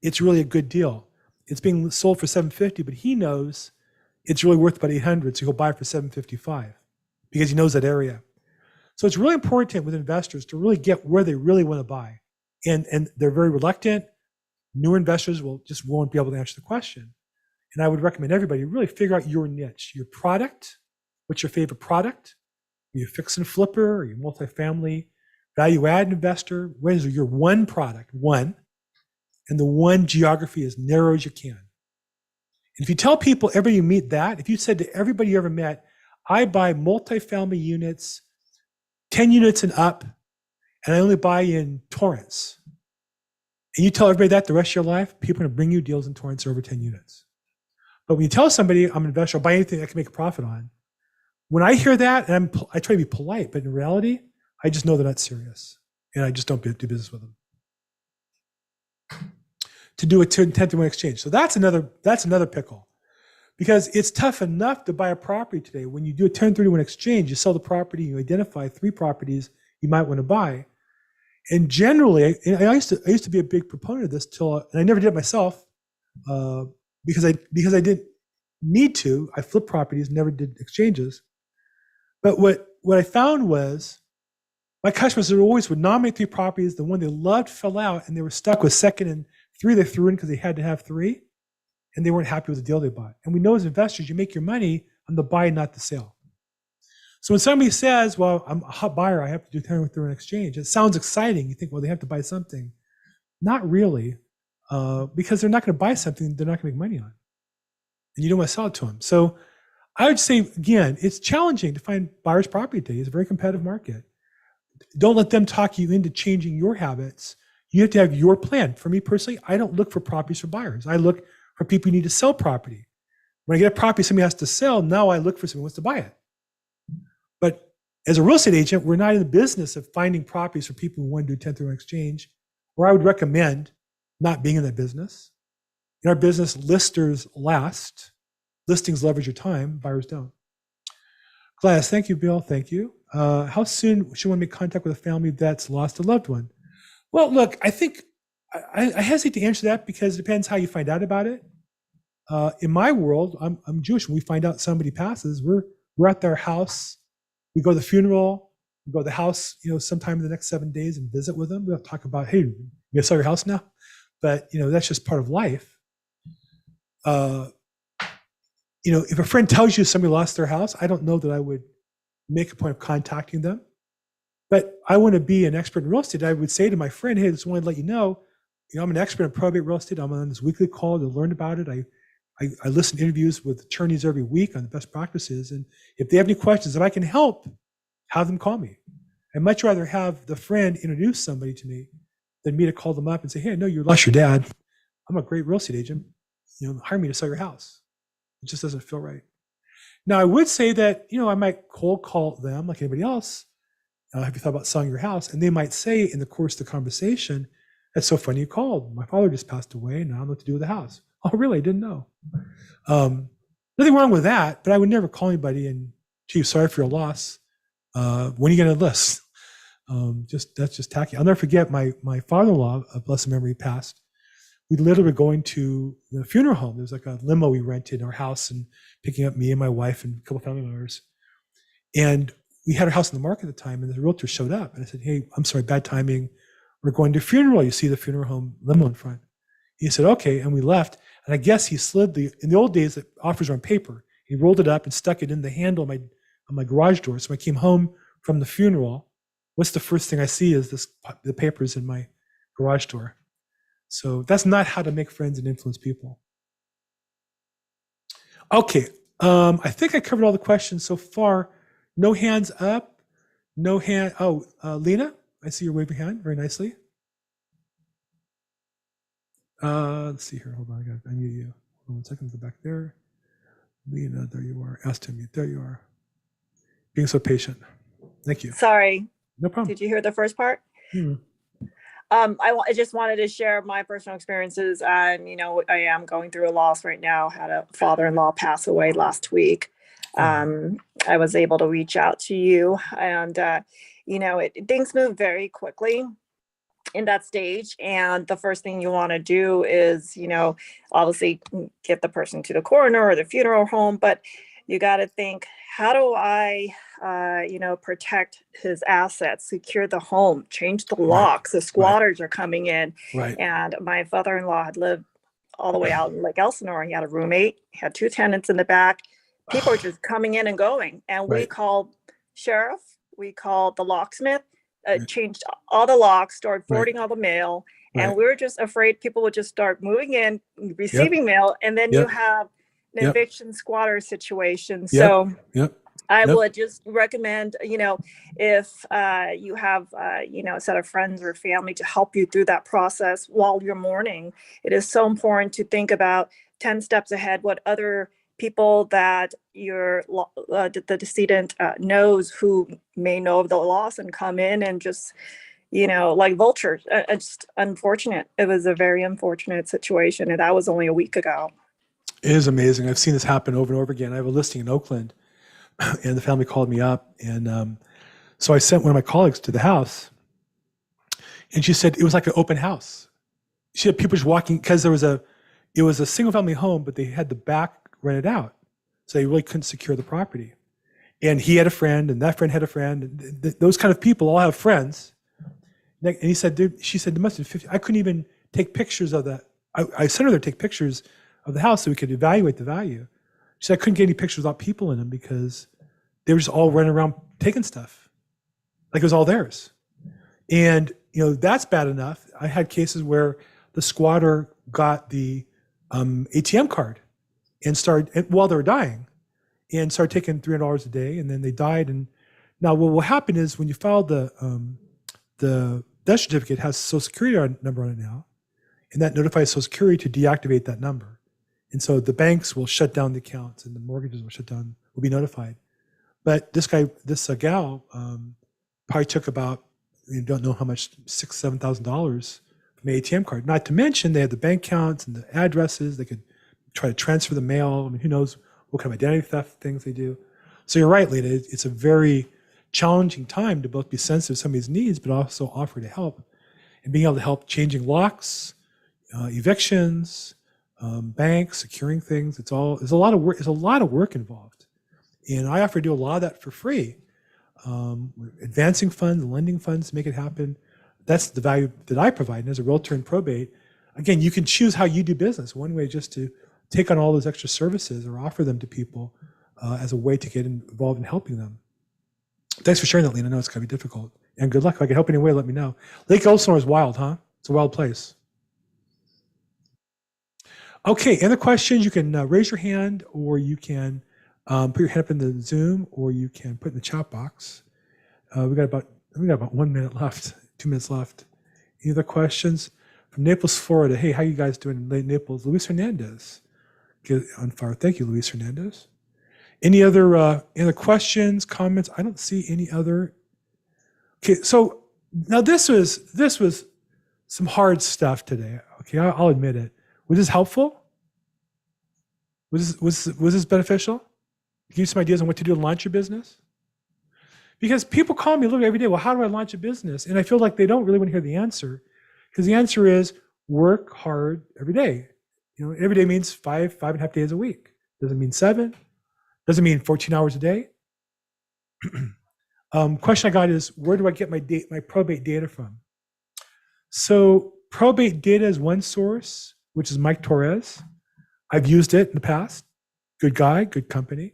A: it's really a good deal. It's being sold for $750, but he knows it's really worth about $800, so he'll buy it for $755 because he knows that area. So it's really important with investors to really get where they really want to buy. And they're very reluctant. Newer investors won't be able to answer the question. And I would recommend everybody really figure out your niche, your product. What's your favorite product? Are you a fix and flipper? Are you a multifamily value add investor? What is your one product? One. And the one geography as narrow as you can. And if you tell people, everybody you meet that, if you said to everybody you ever met, I buy multifamily units, 10 units and up, and I only buy in Torrance. And you tell everybody that the rest of your life, people are going to bring you deals in Torrance over 10 units. But when you tell somebody I'm an investor, I'll buy anything I can make a profit on. When I hear that, and I try to be polite, but in reality, I just know they're not serious. And I just don't do business with them. To do a 10-to-1 exchange. So that's another pickle. Because it's tough enough to buy a property today. When you do a 1031 exchange, you sell the property, you identify 3 properties you might want to buy. And generally, I used to be a big proponent of this and I never did it myself because I didn't need to. I flipped properties, never did exchanges. But what I found was my customers would nominate 3 properties. The one they loved fell out, and they were stuck with second and 3 they threw in because they had to have 3. and they weren't happy with the deal they bought. And we know as investors, you make your money on the buy, not the sale. So when somebody says, well, I'm a hot buyer, I have to do 1031 exchange, it sounds exciting. You think, well, they have to buy something. Not really, because they're not going to buy something they're not going to make money on. And you don't want to sell it to them. So I would say, again, it's challenging to find buyer's property today. It's a very competitive market. Don't let them talk you into changing your habits. You have to have your plan. For me personally, I don't look for properties for buyers. I look for people who need to sell property. When I get a property somebody has to sell, now I look for someone who wants to buy it. But as a real estate agent, we're not in the business of finding properties for people who want to do 1031 exchange, or I would recommend not being in that business. In our business, listers last. Listings leverage your time, buyers don't. Glass, thank you, Bill, thank you. How soon should one make contact with a family that's lost a loved one? Well, look, I think, I hesitate to answer that because it depends how you find out about it. In my world, I'm Jewish. When we find out somebody passes, we're at their house. We go to the funeral, we go to the house, sometime in the next 7 days and visit with them. We'll talk about, hey, you gonna sell your house now? But, that's just part of life. If a friend tells you somebody lost their house, I don't know that I would make a point of contacting them. But I want to be an expert in real estate. I would say to my friend, hey, I just wanted to let you know, I'm an expert in probate real estate. I'm on this weekly call to learn about it. I listen to interviews with attorneys every week on the best practices. And if they have any questions, if I can help, have them call me. I'd much rather have the friend introduce somebody to me than me to call them up and say, hey, I know you lost your dad. I'm a great real estate agent. Hire me to sell your house. It just doesn't feel right. Now, I would say that, I might cold call them like anybody else. Have you thought about selling your house? And they might say in the course of the conversation, that's so funny you called. My father just passed away. Now I don't know what to do with the house. Oh, really? I didn't know. Nothing wrong with that, but I would never call anybody and, gee, sorry for your loss. When are you going to list? That's just tacky. I'll never forget my father-in-law, of blessed memory, passed. We literally were going to the funeral home. There was like a limo we rented in our house and picking up me and my wife and a couple family members. And we had our house on the market at the time, and the realtor showed up. And I said, hey, I'm sorry, bad timing. We're going to a funeral. You see the funeral home limo in front. He said, okay. And we left. And I guess he slid in the old days, the offers were on paper. He rolled it up and stuck it in the handle of my garage door. So when I came home from the funeral, what's the first thing I see is the papers in my garage door. So that's not how to make friends and influence people. Okay, I think I covered all the questions so far. No hands up, no hand. Oh, Lena, I see your waving hand very nicely. Let's see here. Hold on, I got to unmute you. Hold on 1 second. Go back there. Lena, there you are. Asked to mute. There you are. Being so patient. Thank you.
C: Sorry.
A: No problem.
C: Did you hear the first part? I just wanted to share my personal experiences. And, I am going through a loss right now. Had a father-in-law pass away last week. I was able to reach out to you and, things move very quickly in that stage. And the first thing you want to do is, obviously get the person to the coroner or the funeral home, but you got to think, how do I, protect his assets, secure the home, change the locks? The squatters are coming in. And my father-in-law had lived all the way out in Lake Elsinore. He had a roommate, he had 2 tenants in the back. People were just coming in and going. And we called sheriff, we called the locksmith, changed all the locks, started forwarding all the mail. And we were just afraid people would just start moving in, receiving mail, and then you have an eviction squatter situation. So I would just recommend, if you have, a set of friends or family to help you through that process while you're mourning, it is so important to think about 10 steps ahead, what other people that the decedent knows who may know of the loss and come in and just, like vultures. It's unfortunate. It was a very unfortunate situation. And that was only a week ago.
A: It is amazing. I've seen this happen over and over again. I have a listing in Oakland, and the family called me up. And so I sent one of my colleagues to the house, and she said it was like an open house. She had people just walking, because it was a single family home, but they had the back rented out. So they really couldn't secure the property. And he had a friend, and that friend had a friend. And those kind of people all have friends. And she said, there must have been 50. I couldn't even take pictures of that. I sent her there to take pictures of the house so we could evaluate the value. She said I couldn't get any pictures without people in them because they were just all running around taking stuff. Like it was all theirs. And, that's bad enough. I had cases where the squatter got the ATM card and started, while they were dying, and started taking $300 a day, and then they died. And now what will happen is when you file the death certificate, it has Social Security number on it now, and that notifies Social Security to deactivate that number. And so the banks will shut down the accounts and the mortgages will be notified. But this gal probably took about, you don't know how much, $6,000, $7,000 from the ATM card. Not to mention they had the bank accounts and the addresses. They could try to transfer the mail. I mean, who knows what kind of identity theft things they do. So you're right, Lena. It's a very challenging time to both be sensitive to somebody's needs, but also offer to help. And being able to help changing locks, evictions, banks, securing things. There's a lot of work. There's a lot of work involved. And I offer to do a lot of that for free. Advancing funds, lending funds to make it happen. That's the value that I provide. And as a realtor in probate, again, you can choose how you do business. One way just to take on all those extra services or offer them to people as a way to get involved in helping them. Thanks for sharing that, Lena. I know it's going to be difficult. And good luck. If I can help in any way, let me know. Lake Elsinore is wild, huh? It's a wild place. Okay, any other questions? You can raise your hand, or you can put your hand up in the Zoom, or you can put in the chat box. We got about 1 minute left, 2 minutes left. Any other questions? From Naples, Florida. Hey, how you guys doing in late Naples? Luis Hernandez. Get on fire. Thank you, Luis Hernandez. Any other questions, comments? I don't see any other. Okay, so now this was some hard stuff today. Okay, I'll admit it. Was this helpful? Was this beneficial? Give you some ideas on what to do to launch your business? Because people call me literally every day, well, how do I launch a business? And I feel like they don't really want to hear the answer, because the answer is work hard every day. Every day means 5.5 days a week. Doesn't mean 7. Doesn't mean 14 hours a day. Question I got is, where do I get my probate data from? So probate data is one source, which is Mike Torres. I've used it in the past. Good guy, good company.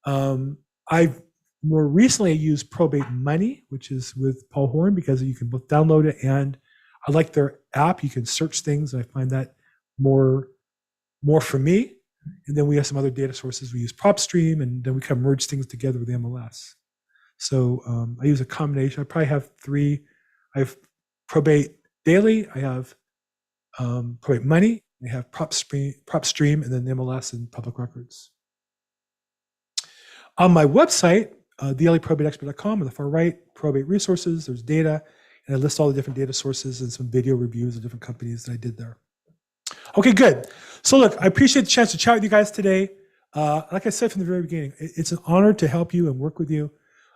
A: I've more recently used Probate Money, which is with Paul Horn, because you can both download it, and I like their app. You can search things, and I find that more for me. And then we have some other data sources. We use PropStream, and then we kind of merge things together with MLS. So I use a combination. I probably have 3. I have Probate Daily. I have Probate Money. I have PropStream, and then MLS and Public Records. On my website, LAProbateExpert.com, on the far right, probate resources, there's data, and I list all the different data sources and some video reviews of different companies that I did there. Okay, good. So look, I appreciate the chance to chat with you guys today. Like I said from the very beginning, it's an honor to help you and work with you.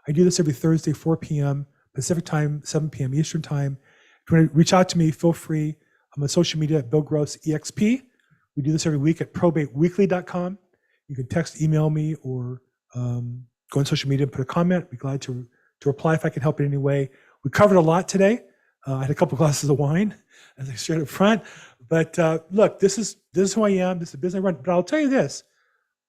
A: I do this every Thursday, 4 p.m. Pacific time, 7 p.m. Eastern time. If you want to reach out to me, feel free. I'm on social media at Bill Gross EXP. We do this every week at probateweekly.com. You can text, email me, or go on social media and put a comment. I'd be glad to reply if I can help in any way. We covered a lot today. I had a couple glasses of wine, as I shared up front. But look, this is who I am. This is the business I run. But I'll tell you this.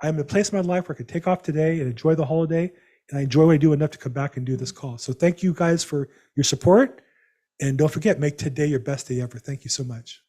A: I'm in a place in my life where I can take off today and enjoy the holiday. And I enjoy what I do enough to come back and do this call. So thank you guys for your support. And don't forget, make today your best day ever. Thank you so much.